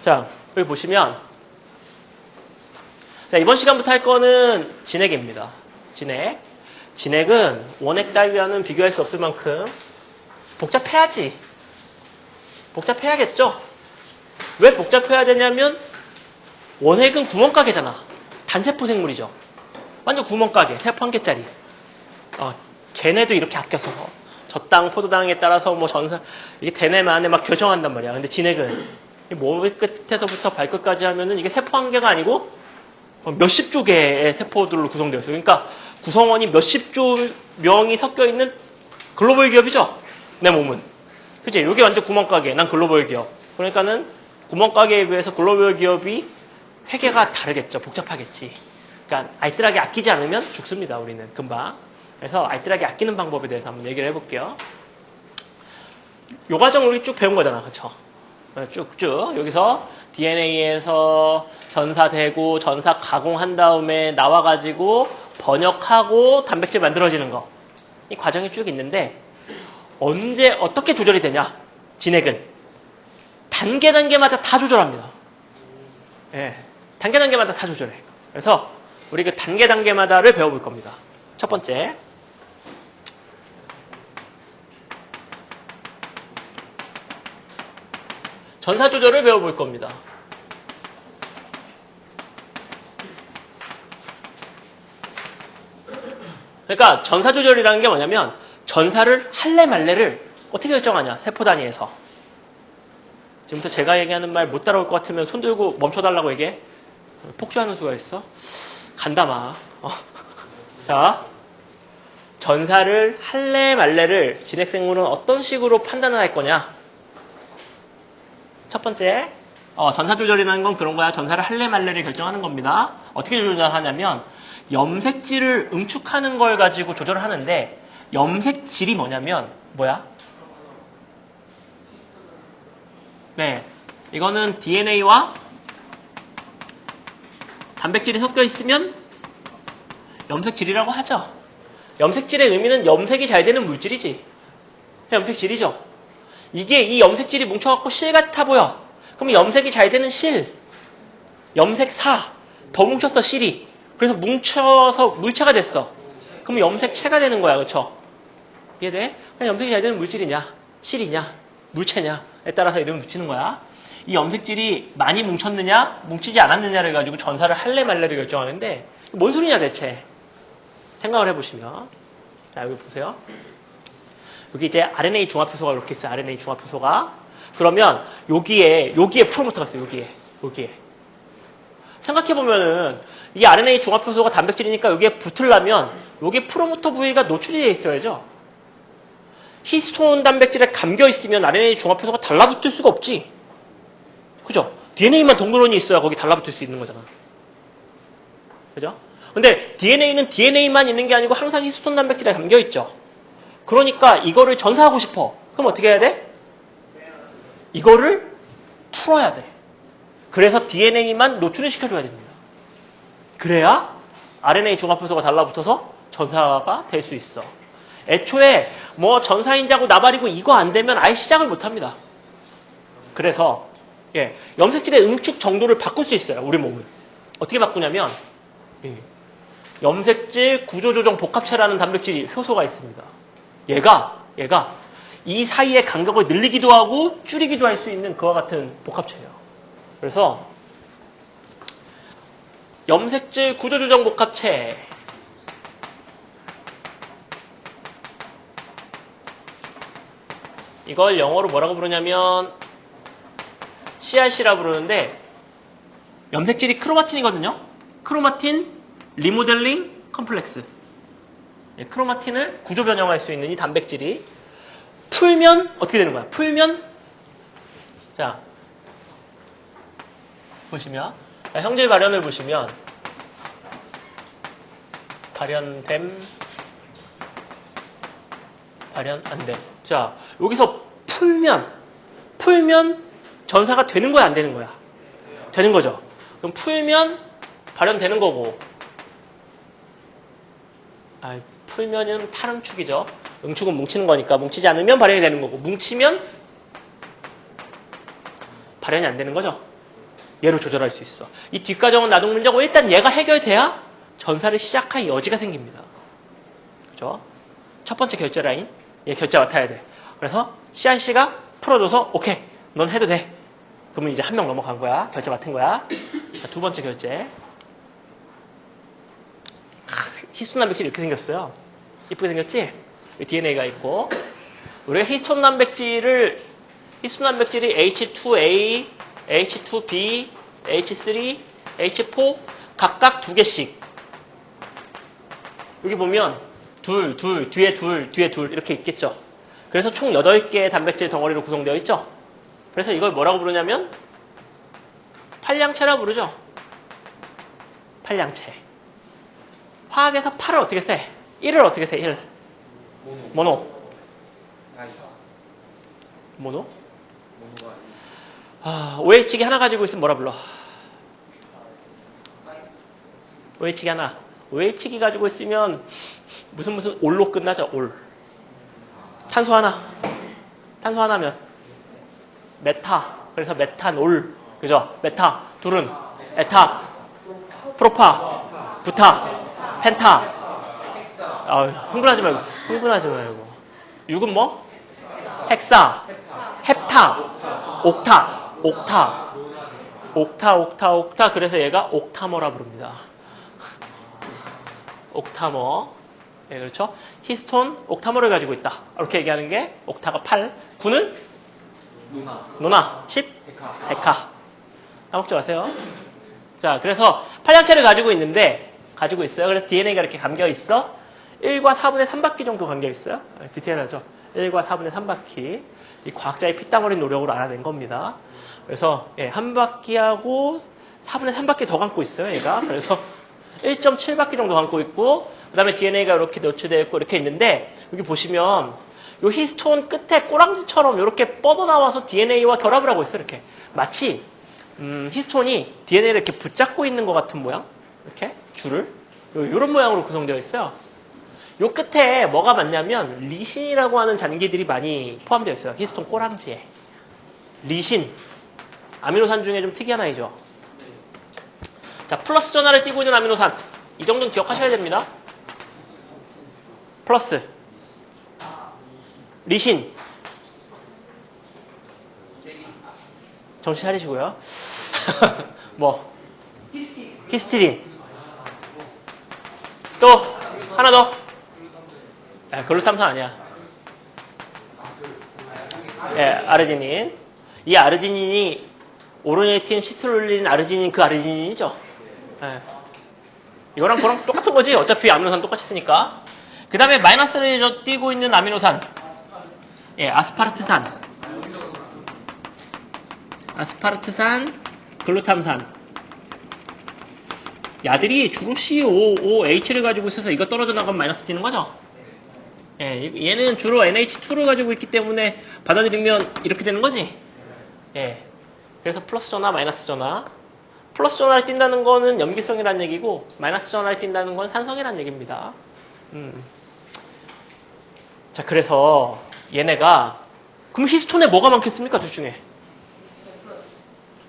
자, 여기 보시면 자, 이번 시간부터 할 거는 진액입니다. 진액. 진액은 원액 따위와는 비교할 수 없을 만큼 복잡해야지. 복잡해야겠죠? 왜 복잡해야 되냐면 원액은 구멍가게잖아. 단세포 생물이죠. 완전 구멍가게. 세포 한 개짜리. 걔네도 이렇게 아껴서 젖당, 포도당에 따라서 뭐 전사 이게 대뇌만에 막 교정한단 말이야. 근데 진액은 몸 끝에서부터 발끝까지 하면은 이게 세포 한 개가 아니고 몇십 조 개의 세포들로 구성되어 있어요. 그러니까 구성원이 몇십 조 명이 섞여 있는 글로벌 기업이죠. 내 몸은. 그치? 이게 완전 구멍가게. 난 글로벌 기업. 그러니까는 구멍가게에 비해서 글로벌 기업이 회계가 다르겠죠. 복잡하겠지. 그러니까 알뜰하게 아끼지 않으면 죽습니다. 우리는 금방. 그래서 알뜰하게 아끼는 방법에 대해서 한번 얘기를 해볼게요. 요 과정 우리 쭉 배운 거잖아. 그쵸? 쭉쭉. 여기서 DNA에서 전사되고 전사 가공한 다음에 나와가지고 번역하고 단백질 만들어지는 거. 이 과정이 쭉 있는데 언제 어떻게 조절이 되냐? 진액은 단계마다 다 조절합니다. 예, 단계마다 다 조절해. 그래서 우리 그 단계마다를 배워볼 겁니다. 첫 번째. 전사 조절을 배워볼 겁니다. 그러니까 전사 조절이라는 게 뭐냐면 전사를 할래 말래를 어떻게 결정하냐? 세포 단위에서. 지금부터 제가 얘기하는 말 못 따라올 것 같으면 손 들고 멈춰달라고 얘기해. 폭주하는 수가 있어. 간다마. 자, 전사를 할래 말래를 진핵생물은 어떤 식으로 판단을 할 거냐? 첫 번째, 전사 조절이라는 건 그런 거야. 전사를 할래 말래를 결정하는 겁니다. 어떻게 조절하냐면 염색질을 응축하는 걸 가지고 조절을 하는데 염색질이 뭐냐면 뭐야? 네, 이거는 DNA와 단백질이 섞여 있으면 염색질이라고 하죠. 염색질의 의미는 염색이 잘 되는 물질이지. 염색질이죠. 이게 이 염색질이 뭉쳐갖고 실 같아 보여. 그럼 염색이 잘 되는 실, 염색사, 더 뭉쳤어 실이. 그래서 뭉쳐서 물체가 됐어. 그럼 염색체가 되는 거야, 그렇죠? 이해돼? 그냥 염색이 잘 되는 물질이냐, 실이냐, 물체냐에 따라서 이름을 붙이는 거야. 이 염색질이 많이 뭉쳤느냐, 뭉치지 않았느냐를 가지고 전사를 할래 말래를 결정하는데 뭔 소리냐 대체? 생각을 해보시면, 자 여기 보세요. 여기 이제 RNA 중합효소가 이렇게 있어요. RNA 중합효소가. 그러면 여기에 프로모터가 있어요. 여기에. 생각해보면은 이 RNA 중합효소가 단백질이니까 여기에 붙으려면 여기에 프로모터 부위가 노출이 되어 있어야죠. 히스톤 단백질에 감겨 있으면 RNA 중합효소가 달라붙을 수가 없지. 그죠? DNA만 덩그러니 있어야 거기 달라붙을 수 있는 거잖아. 그죠? 근데 DNA는 DNA만 있는 게 아니고 항상 히스톤 단백질에 감겨 있죠. 그러니까 이거를 전사하고 싶어. 그럼 어떻게 해야 돼? 이거를 풀어야 돼. 그래서 DNA만 노출을 시켜줘야 됩니다. 그래야 RNA 중합효소가 달라붙어서 전사가 될 수 있어. 애초에 뭐 전사인자고 나발이고 이거 안 되면 아예 시작을 못 합니다. 그래서 염색질의 응축 정도를 바꿀 수 있어요. 우리 몸은. 어떻게 바꾸냐면 염색질 구조조정 복합체라는 단백질 효소가 있습니다. 얘가 이 사이의 간격을 늘리기도 하고 줄이기도 할 수 있는 그와 같은 복합체예요. 그래서 염색질 구조조정 복합체 이걸 영어로 뭐라고 부르냐면 CRC라 부르는데 염색질이 크로마틴이거든요. 크로마틴 리모델링 컴플렉스. 크로마틴을 구조 변형할 수 있는 이 단백질이 풀면 어떻게 되는 거야? 풀면 자 보시면 형질 발현을 보시면 발현됨 발현 안됨. 자 여기서 풀면 전사가 되는 거야 안 되는 거야? 되는 거죠. 그럼 풀면 발현되는 거고 풀면은 탈응축이죠. 응축은 뭉치는 거니까 뭉치지 않으면 발현이 되는 거고 뭉치면 발현이 안 되는 거죠. 얘로 조절할 수 있어. 이 뒷과정은 놔둔 문제고 일단 얘가 해결돼야 전사를 시작할 여지가 생깁니다. 그죠? 첫 번째 결제 라인, 얘 결제 맡아야 돼. 그래서 CRC가 풀어줘서 오케이, 넌 해도 돼. 그러면 이제 한 명 넘어간 거야. 결제 맡은 거야. 자, 두 번째 결제. 히스톤 단백질이 이렇게 생겼어요. 이쁘게 생겼지? DNA가 있고 우리가 히스톤 단백질이 H2A, H2B, H3, H4 각각 두 개씩 여기 보면 뒤에 둘 이렇게 있겠죠. 그래서 총 8개의 단백질 덩어리로 구성되어 있죠. 그래서 이걸 뭐라고 부르냐면 팔량체라고 부르죠. 팔량체. 화학에서 8을 어떻게 세? 1을 어떻게 세? 1. 모노. OH기 하나 가지고 있으면 뭐라 불러? OH기 하나. OH기 가지고 있으면 무슨 올로 끝나죠? 올. 탄소 하나면 메타. 그래서 메탄올. 그죠? 메타. 둘은 에타. 프로파. 부타. 펜타. 흥분하지 말고. 6은 뭐? 헥사. 헵타. 옥타. 그래서 얘가 옥타머라 부릅니다. 옥타머. 네, 그렇죠? 히스톤, 옥타머를 가지고 있다. 이렇게 얘기하는 게 옥타가 8. 9는? 노나. 10? 데카. 까먹지 마세요. 자, 그래서 팔량체를 가지고 있어요. 그래서 DNA가 이렇게 감겨 있어. 1과 4분의 3바퀴 정도 감겨 있어요. 디테일하죠? 1과 4분의 3바퀴. 이 과학자의 피땀 흘린 노력으로 알아낸 겁니다. 그래서 한 바퀴하고 4분의 3바퀴 더 감고 있어요, 얘가. 그래서 1.7바퀴 정도 감고 있고, 그 다음에 DNA가 이렇게 노출되어 있고 이렇게 있는데, 여기 보시면 요 히스톤 끝에 꼬랑지처럼 이렇게 뻗어나와서 DNA와 결합을 하고 있어요, 이렇게. 마치 히스톤이 DNA를 이렇게 붙잡고 있는 것 같은 모양, 이렇게 줄을 이런 모양으로 구성되어 있어요. 요 끝에 뭐가 많냐면 리신이라고 하는 잔기들이 많이 포함되어 있어요. 히스톤 꼬랑지에. 리신. 아미노산 중에 좀 특이한 아이죠. 자, 플러스 전하를 띄고 있는 아미노산. 이 정도는 기억하셔야 됩니다. 플러스. 리신. 정신 차리시고요. 뭐? 히스티딘. 또 하나 더. 글루탐산 아니야. 아르지닌. 이 아르지닌이 오르네틴, 시트룰린, 아르지닌 그 아르지닌이죠. 이거랑 그거랑 똑같은 거지. 어차피 아미노산 똑같이 쓰니까. 그 다음에 마이너스를 띄고 있는 아미노산. 아스파르트산, 글루탐산. 야들이 주로 COOH를 가지고 있어서 이거 떨어져 나가면 마이너스 띄는 거죠? 얘는 주로 NH2를 가지고 있기 때문에 받아들이면 이렇게 되는 거지? 그래서 플러스 전화, 마이너스 전화. 플러스 전화를 띈다는 거는 염기성이라는 얘기고, 마이너스 전화를 띈다는 건 산성이라는 얘기입니다. 자, 그래서 얘네가, 그럼 히스톤에 뭐가 많겠습니까? 둘 중에.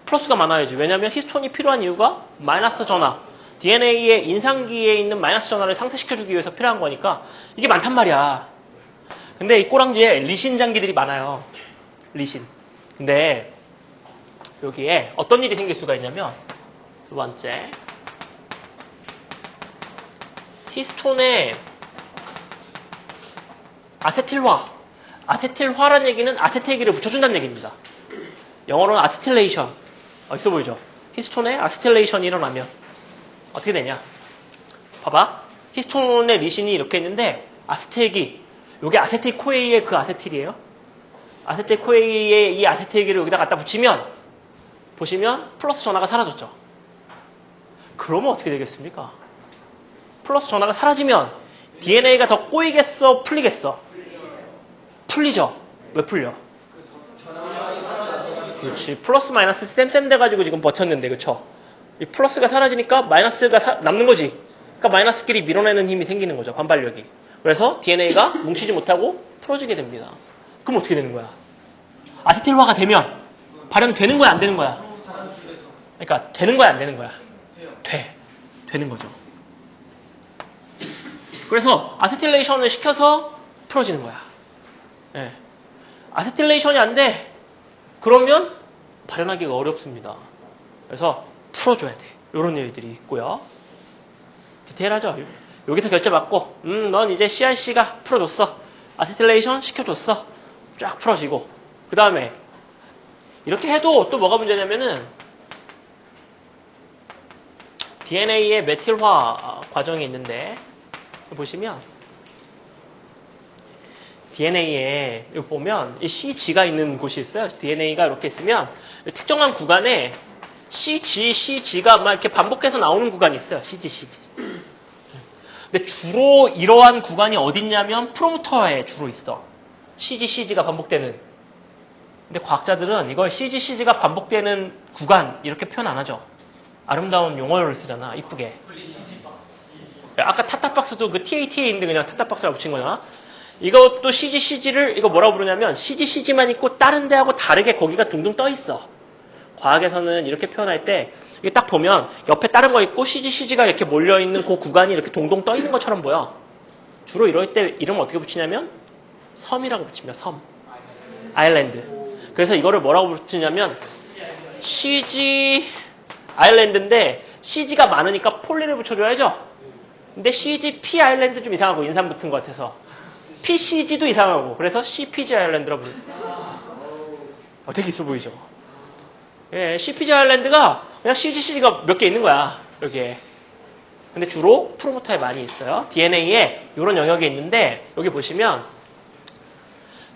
플러스가 많아야지. 왜냐면 히스톤이 필요한 이유가 마이너스 전화. DNA의 인상기에 있는 마이너스 전화를 상쇄시켜주기 위해서 필요한 거니까 이게 많단 말이야. 근데 이 꼬랑지에 리신 장기들이 많아요. 리신. 근데 여기에 어떤 일이 생길 수가 있냐면 두 번째 히스톤의 아세틸화. 아세틸화라는 얘기는 아세틸기를 붙여준다는 얘기입니다. 영어로는 아세틸레이션. 있어 보이죠? 히스톤에 아세틸레이션이 일어나면 어떻게 되냐? 봐봐. 히스톤의 리신이 이렇게 있는데 아세틸기, 이게 아세틸코에이의 그 아세틸이에요. 아세틸코에이의 이 아세틸기를 여기다 갖다 붙이면 보시면 플러스 전하가 사라졌죠. 그러면 어떻게 되겠습니까? 플러스 전하가 사라지면 DNA가 더 꼬이겠어? 풀리겠어? 풀리죠. 왜 풀려? 그렇지. 플러스 마이너스 쌤 돼가지고 지금 버텼는데, 그쵸? 이 플러스가 사라지니까 마이너스가 남는 거지. 그러니까 마이너스끼리 밀어내는 힘이 생기는 거죠. 반발력이. 그래서 DNA가 뭉치지 못하고 풀어지게 됩니다. 그럼 어떻게 되는 거야? 아세틸화가 되면 발현되는 거야, 안 되는 거야? 그러니까 되는 거야, 안 되는 거야? 되는 거죠. 그래서 아세틸레이션을 시켜서 풀어지는 거야. 예. 아세틸레이션이 안 돼. 그러면 발현하기가 어렵습니다. 그래서 풀어줘야 돼. 이런 일들이 있고요. 디테일하죠? 여기서 결제 받고, 넌 이제 CRC가 풀어줬어. 아세틸레이션 시켜줬어. 쫙 풀어지고. 그 다음에 이렇게 해도 또 뭐가 문제냐면은 DNA의 메틸화 과정이 있는데 보시면 DNA에 여기 보면 이 CG가 있는 곳이 있어요. DNA가 이렇게 있으면 특정한 구간에 CG가 막 이렇게 반복해서 나오는 구간이 있어요. CG. 근데 주로 이러한 구간이 어딨냐면 프로모터에 주로 있어. CG가 반복되는. 근데 과학자들은 이걸 CG가 반복되는 구간 이렇게 표현 안 하죠. 아름다운 용어를 쓰잖아. 이쁘게. 아까 타타박스도 그 TATA인데 그냥 타타박스라고 붙인 거잖아. 이것도 CG를 이거 뭐라고 부르냐면 CG만 있고 다른 데하고 다르게 거기가 둥둥 떠 있어. 과학에서는 이렇게 표현할 때 이게 딱 보면 옆에 다른 거 있고 CG가 이렇게 몰려 있는 그 구간이 이렇게 동동 떠 있는 것처럼 보여. 주로 이럴 때 이름을 어떻게 붙이냐면 섬이라고 붙입니다. 섬. 아일랜드. 그래서 이거를 뭐라고 붙이냐면 CG 아일랜드인데 CG가 많으니까 폴리를 붙여줘야죠. 근데 CGP 아일랜드 좀 이상하고 인삼 붙은 것 같아서 PCG도 이상하고 그래서 CPG 아일랜드라고 부릅니다. 되게 있어 보이죠? 예, CPG 아일랜드가 그냥 CG가 몇 개 있는 거야. 여기에. 근데 주로 프로모터에 많이 있어요. DNA에 이런 영역이 있는데 여기 보시면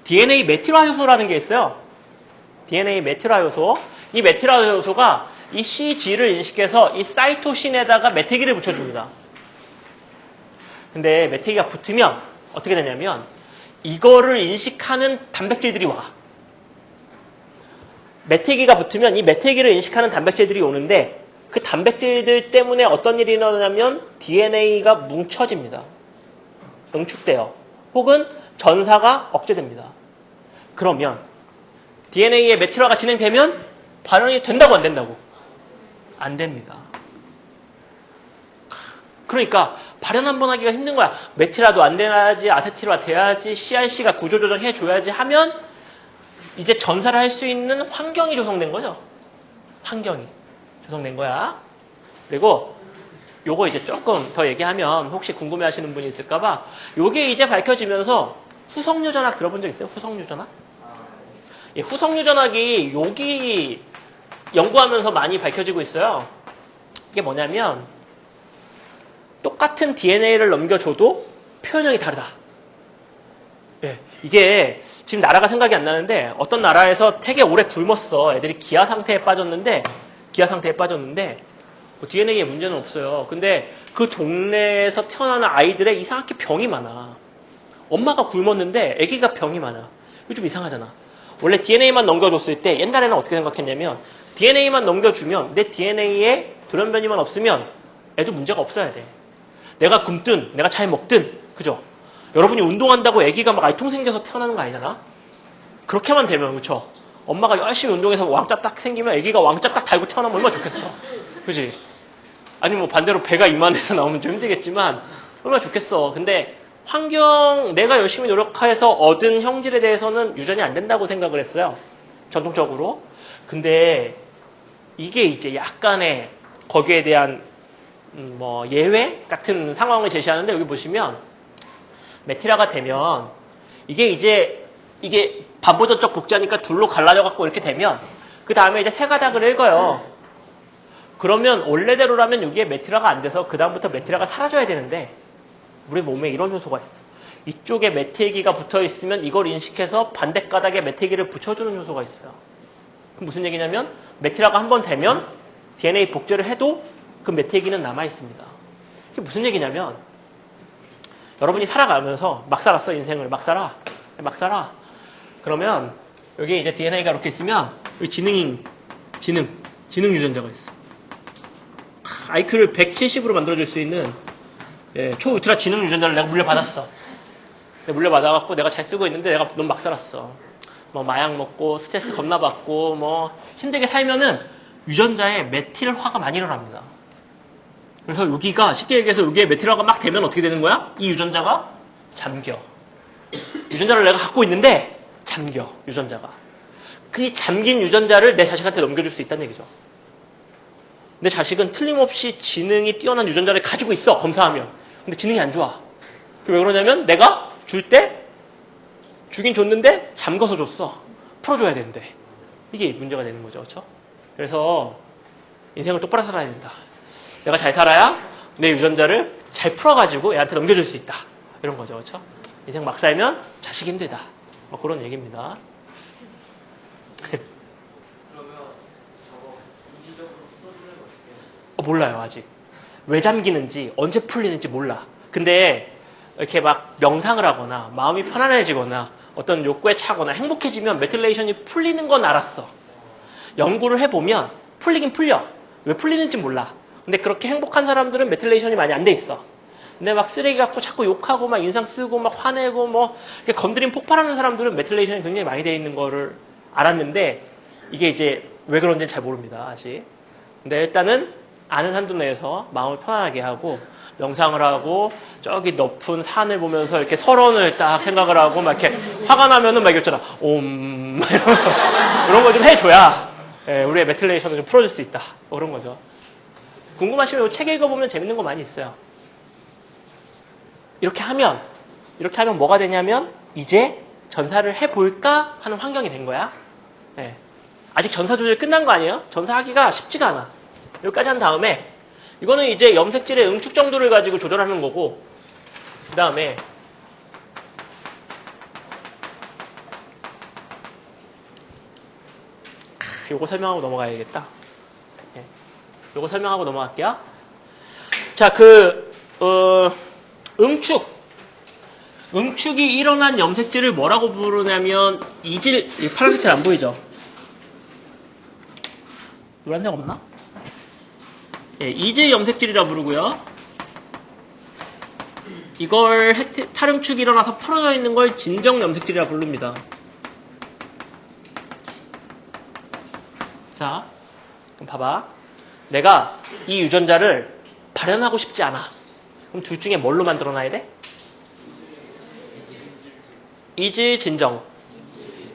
DNA 메틸화 요소라는 게 있어요. DNA 메틸화 요소. 이 메틸화 요소가 이 CG를 인식해서 이 사이토신에다가 메태기를 붙여줍니다. 근데 메태기가 붙으면 어떻게 되냐면 이거를 인식하는 단백질들이 와. 메태기가 붙으면 이 메태기를 인식하는 단백질들이 오는데 그 단백질들 때문에 어떤 일이 일어나냐면 DNA가 뭉쳐집니다. 응축돼요. 혹은 전사가 억제됩니다. 그러면 DNA의 메틸화가 진행되면 발현이 된다고 안 된다고? 안 됩니다. 그러니까 발현 한번 하기가 힘든 거야. 메틸화도 안 돼야지, 아세틸화 돼야지, CRC가 구조조정 해줘야지 하면 이제 전사를 할 수 있는 환경이 조성된 거죠. 환경이 조성된 거야. 그리고 요거 이제 조금 더 얘기하면 혹시 궁금해하시는 분이 있을까봐 요게 이제 밝혀지면서 후석유전학 들어본 적 있어요? 후석유전학? 예, 후석유전학이 여기 연구하면서 많이 밝혀지고 있어요. 이게 뭐냐면 똑같은 DNA를 넘겨줘도 표현형이 다르다. 예, 이게 지금 나라가 생각이 안 나는데 어떤 나라에서 되게 오래 굶었어. 애들이 기아 상태에 빠졌는데 뭐 DNA에 문제는 없어요. 근데 그 동네에서 태어나는 아이들의 이상하게 병이 많아. 엄마가 굶었는데 아기가 병이 많아. 이거 좀 이상하잖아. 원래 DNA만 넘겨줬을 때 옛날에는 어떻게 생각했냐면 DNA만 넘겨주면 내 DNA에 돌연변이만 없으면 애도 문제가 없어야 돼. 내가 굶든 내가 잘 먹든 그죠? 여러분이 운동한다고 아기가 막 알통 생겨서 태어나는 거 아니잖아? 그렇게만 되면 그쵸? 엄마가 열심히 운동해서 왕자 딱 생기면 아기가 왕자 딱 달고 태어나면 얼마나 좋겠어. 그지? 아니 뭐 반대로 배가 이만해서 나오면 좀 힘들겠지만 얼마나 좋겠어. 근데 환경 내가 열심히 노력해서 얻은 형질에 대해서는 유전이 안 된다고 생각을 했어요. 전통적으로. 근데 이게 이제 약간의 거기에 대한 뭐 예외 같은 상황을 제시하는데 여기 보시면 메틸화가 되면 이게 반보전적 복제하니까 둘로 갈라져 갖고 이렇게 되면 그 다음에 이제 세 가닥을 읽어요. 그러면 원래대로라면 여기에 메틸화가 안 돼서 그 다음부터 메틸화가 사라져야 되는데 우리 몸에 이런 요소가 있어. 이쪽에 메태기가 붙어 있으면 이걸 인식해서 반대 가닥에 메태기를 붙여주는 요소가 있어요. 그럼 무슨 얘기냐면 메틸화가 한 번 되면 DNA 복제를 해도 그 메태기는 남아 있습니다. 이게 무슨 얘기냐면 여러분이 살아가면서 막 살았어 인생을 막 살아. 그러면 여기 이제 DNA가 이렇게 있으면 여기 지능 유전자가 있어. IQ를 170으로 만들어줄 수 있는 초울트라 지능 유전자를 내가 물려받았어. 물려받아갖고 내가 잘 쓰고 있는데 내가 너무 막 살았어. 뭐 마약 먹고 스트레스 겁나 받고 뭐 힘들게 살면은 유전자에 메틸화가 많이 일어납니다. 그래서 여기가 쉽게 얘기해서 여기에 메틸화가 막 되면 어떻게 되는 거야? 이 유전자가 잠겨. 유전자를 내가 갖고 있는데 잠겨. 유전자가. 그 잠긴 유전자를 내 자식한테 넘겨줄 수 있다는 얘기죠. 내 자식은 틀림없이 지능이 뛰어난 유전자를 가지고 있어. 검사하면. 근데 지능이 안 좋아. 그게 왜 그러냐면 내가 줄 때 주긴 줬는데 잠궈서 줬어. 풀어줘야 되는데. 이게 문제가 되는 거죠. 그렇죠? 그래서 인생을 똑바로 살아야 된다. 내가 잘 살아야 내 유전자를 잘 풀어가지고 애한테 넘겨줄 수 있다. 이런 거죠. 그렇죠? 인생 막 살면 자식이 힘들다. 뭐 그런 얘기입니다. 그러면 저거 이기적으로 풀어주는 거 어떻게 해요? 몰라요, 아직. 왜 잠기는지, 언제 풀리는지 몰라. 근데 이렇게 막 명상을 하거나 마음이 편안해지거나 어떤 욕구에 차거나 행복해지면 메틸레이션이 풀리는 건 알았어. 연구를 해보면 풀리긴 풀려. 왜 풀리는지 몰라. 근데 그렇게 행복한 사람들은 메틸레이션이 많이 안 돼 있어. 근데 막 쓰레기 갖고 자꾸 욕하고 막 인상 쓰고 막 화내고 뭐 이렇게 건드림 폭발하는 사람들은 메틸레이션이 굉장히 많이 돼 있는 거를 알았는데 이게 이제 왜 그런지는 잘 모릅니다. 아직. 근데 일단은 아는 한도 내에서 마음을 편안하게 하고 명상을 하고 저기 높은 산을 보면서 이렇게 설원을 딱 생각을 하고 막 이렇게 화가 나면은 막 이랬잖아. 이런 거 좀 해줘야 우리의 메틸레이션을 좀 풀어줄 수 있다. 뭐 그런 거죠. 궁금하시면 이 책 읽어보면 재밌는 거 많이 있어요. 이렇게 하면 뭐가 되냐면 이제 전사를 해볼까 하는 환경이 된 거야. 네. 아직 전사 조절이 끝난 거 아니에요? 전사하기가 쉽지가 않아. 여기까지 한 다음에 이거는 이제 염색질의 응축 정도를 가지고 조절하는 거고 그 다음에 요거 설명하고 넘어가야겠다. 네. 요거 설명하고 넘어갈게요. 자, 응축이 일어난 염색질을 뭐라고 부르냐면 이질, 이 파란색질 안 보이죠? 노란색 없나? 예, 이질 염색질이라 부르고요. 이걸 탈응축이 일어나서 풀어져 있는 걸 진정 염색질이라 부릅니다. 자, 그럼 봐봐. 내가 이 유전자를 발현하고 싶지 않아. 그럼 둘 중에 뭘로 만들어놔야 돼? 이질, 진정.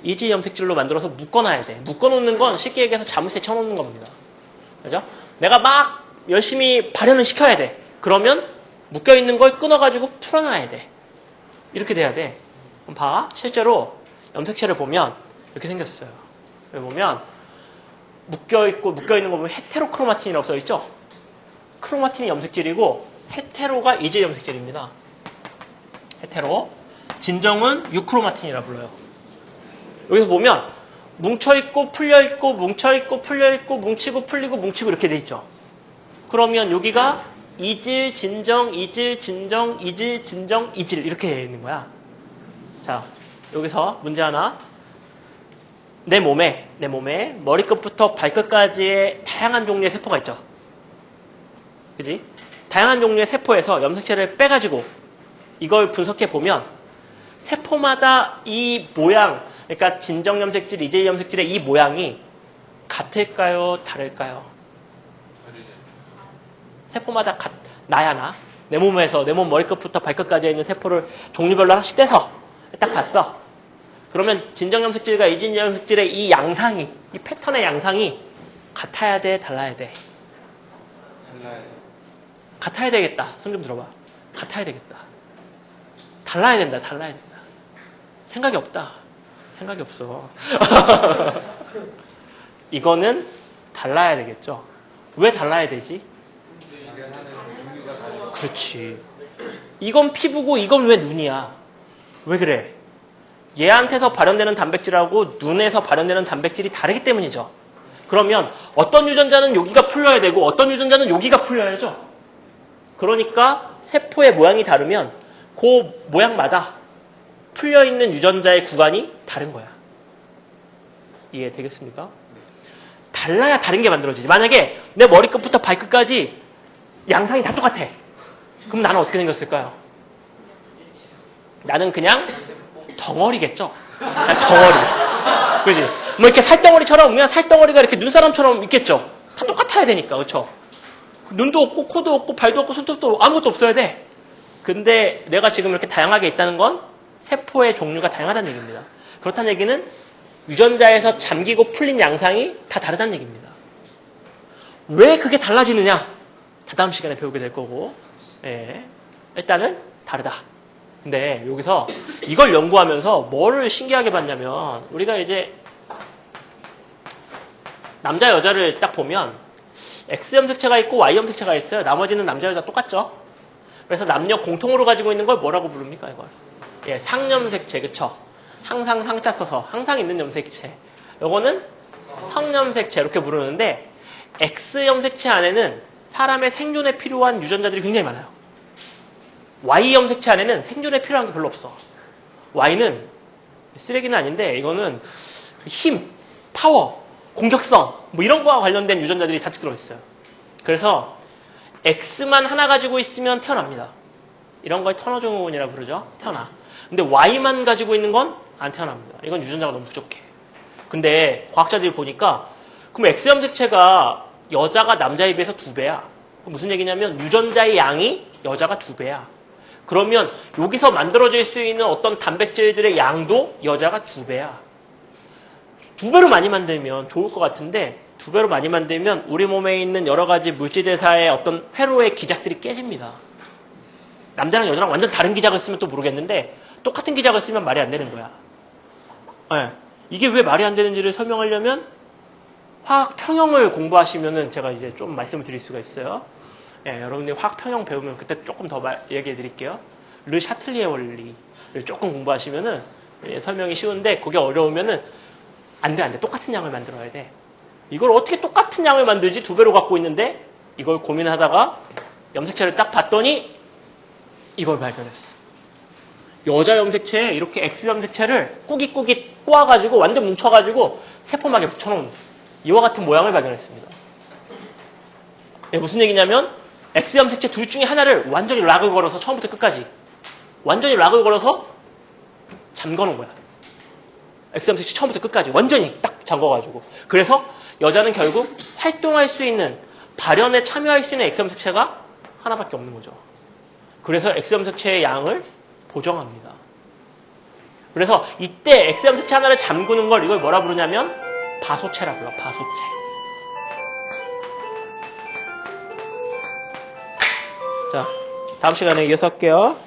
이질 염색질로 만들어서 묶어놔야 돼. 묶어놓는 건 쉽게 얘기해서 자물쇠 쳐놓는 겁니다. 그죠? 내가 막 열심히 발현을 시켜야 돼. 그러면 묶여있는 걸 끊어가지고 풀어놔야 돼. 이렇게 돼야 돼. 그럼 봐. 실제로 염색체를 보면 이렇게 생겼어요. 여기 보면 묶여있는 거 보면 헤테로크로마틴이라고 써있죠? 크로마틴이 염색질이고 헤테로가 이질 염색질입니다. 헤테로. 진정은 유크로마틴이라 불러요. 여기서 보면 뭉쳐있고 풀려있고 뭉쳐있고 풀려있고 뭉치고 풀리고 뭉치고 이렇게 돼 있죠. 그러면 여기가 이질, 진정, 이질, 진정, 이질, 진정, 이질 이렇게 돼 있는 거야. 자, 여기서 문제 하나. 내 몸에 머리끝부터 발끝까지의 다양한 종류의 세포가 있죠. 그지? 다양한 종류의 세포에서 염색체를 빼가지고 이걸 분석해 보면 세포마다 이 모양, 그러니까 진정 염색질, 이질 염색질의 이 모양이 같을까요? 다를까요? 세포마다 나야 나. 내 몸 머리끝부터 발끝까지 있는 세포를 종류별로 하나씩 떼서 딱 봤어. 그러면 진정 염색질과 이질 염색질의 이 양상이, 이 패턴의 양상이 같아야 돼, 달라야 돼? 달라요. 같아야 되겠다. 손 좀 들어봐. 같아야 되겠다. 달라야 된다. 생각이 없다. 생각이 없어. 이거는 달라야 되겠죠. 왜 달라야 되지? 그렇지. 이건 피부고 이건 왜 눈이야? 왜 그래? 얘한테서 발현되는 단백질하고 눈에서 발현되는 단백질이 다르기 때문이죠. 그러면 어떤 유전자는 여기가 풀려야 되고 어떤 유전자는 여기가 풀려야죠. 그러니까 세포의 모양이 다르면 그 모양마다 풀려있는 유전자의 구간이 다른 거야. 이해되겠습니까? 달라야 다른 게 만들어지지. 만약에 내 머리끝부터 발끝까지 양상이 다 똑같아. 그럼 나는 어떻게 생겼을까요? 나는 그냥 덩어리겠죠. 덩어리. 그지? 뭐 이렇게 살덩어리처럼 그냥 살덩어리가 이렇게 눈사람처럼 있겠죠. 다 똑같아야 되니까, 그렇죠? 눈도 없고 코도 없고 발도 없고 손톱도 없고 아무것도 없어야 돼. 근데 내가 지금 이렇게 다양하게 있다는 건 세포의 종류가 다양하다는 얘기입니다. 그렇다는 얘기는 유전자에서 잠기고 풀린 양상이 다 다르다는 얘기입니다. 왜 그게 달라지느냐? 다다음 시간에 배우게 될 거고, 예. 일단은 다르다. 근데 여기서 이걸 연구하면서 뭐를 신기하게 봤냐면, 우리가 이제 남자 여자를 딱 보면 X염 색체가 있고 Y염 색체가 있어요. 나머지는 남자 여자 똑같죠. 그래서 남녀 공통으로 가지고 있는 걸 뭐라고 부릅니까, 이걸? 예, 상염 색체, 그쵸? 항상 상자 써서 항상 있는 염색체. 요거는 성염 색체 이렇게 부르는데, X염 색체 안에는 사람의 생존에 필요한 유전자들이 굉장히 많아요. Y염 색체 안에는 생존에 필요한 게 별로 없어. Y는 쓰레기는 아닌데 이거는 힘, 파워, 공격성 뭐 이런 거와 관련된 유전자들이 잔뜩 들어있어요. 그래서 X만 하나 가지고 있으면 태어납니다. 이런 걸 터너 증후군이라고 부르죠. 태어나. 근데 Y만 가지고 있는 건 안 태어납니다. 이건 유전자가 너무 부족해. 근데 과학자들이 보니까 그럼 X염 색체가 여자가 남자에 비해서 2배야. 무슨 얘기냐면 유전자의 양이 여자가 2배야. 그러면 여기서 만들어질 수 있는 어떤 단백질들의 양도 여자가 2배야. 2배로 많이 만들면 좋을 것 같은데 2배로 많이 만들면 우리 몸에 있는 여러 가지 물질대사의 어떤 회로의 기작들이 깨집니다. 남자랑 여자랑 완전 다른 기작을 쓰면 또 모르겠는데 똑같은 기작을 쓰면 말이 안 되는 거야. 네. 이게 왜 말이 안 되는지를 설명하려면 화학 평형을 공부하시면은 제가 이제 좀 말씀을 드릴 수가 있어요. 예, 여러분들이 화학 평형 배우면 그때 조금 더 얘기해 드릴게요. 르 샤틀리에 원리를 조금 공부하시면은 예, 설명이 쉬운데 그게 어려우면은 안 돼. 똑같은 양을 만들어야 돼. 이걸 어떻게 똑같은 양을 만들지 2배로 갖고 있는데 이걸 고민하다가 염색체를 딱 봤더니 이걸 발견했어. 여자 염색체에 이렇게 X 염색체를 꾸깃꾸깃 꼬아가지고 완전 뭉쳐가지고 세포막에 붙여놓은 이와 같은 모양을 발견했습니다. 네, 무슨 얘기냐면 X 염색체 둘 중에 하나를 완전히 락을 걸어서 처음부터 끝까지 완전히 락을 걸어서 잠궈놓은 거야. X 염색체 처음부터 끝까지 완전히 딱 잠궈가지고. 그래서 여자는 결국 활동할 수 있는 발현에 참여할 수 있는 X 염색체가 하나밖에 없는 거죠. 그래서 X 염색체의 양을 보정합니다. 그래서 이때 X 염색체 하나를 잠그는 걸 이걸 뭐라 부르냐면 바소체라 불러. 바소체. 자, 다음 시간에 이어서 할게요.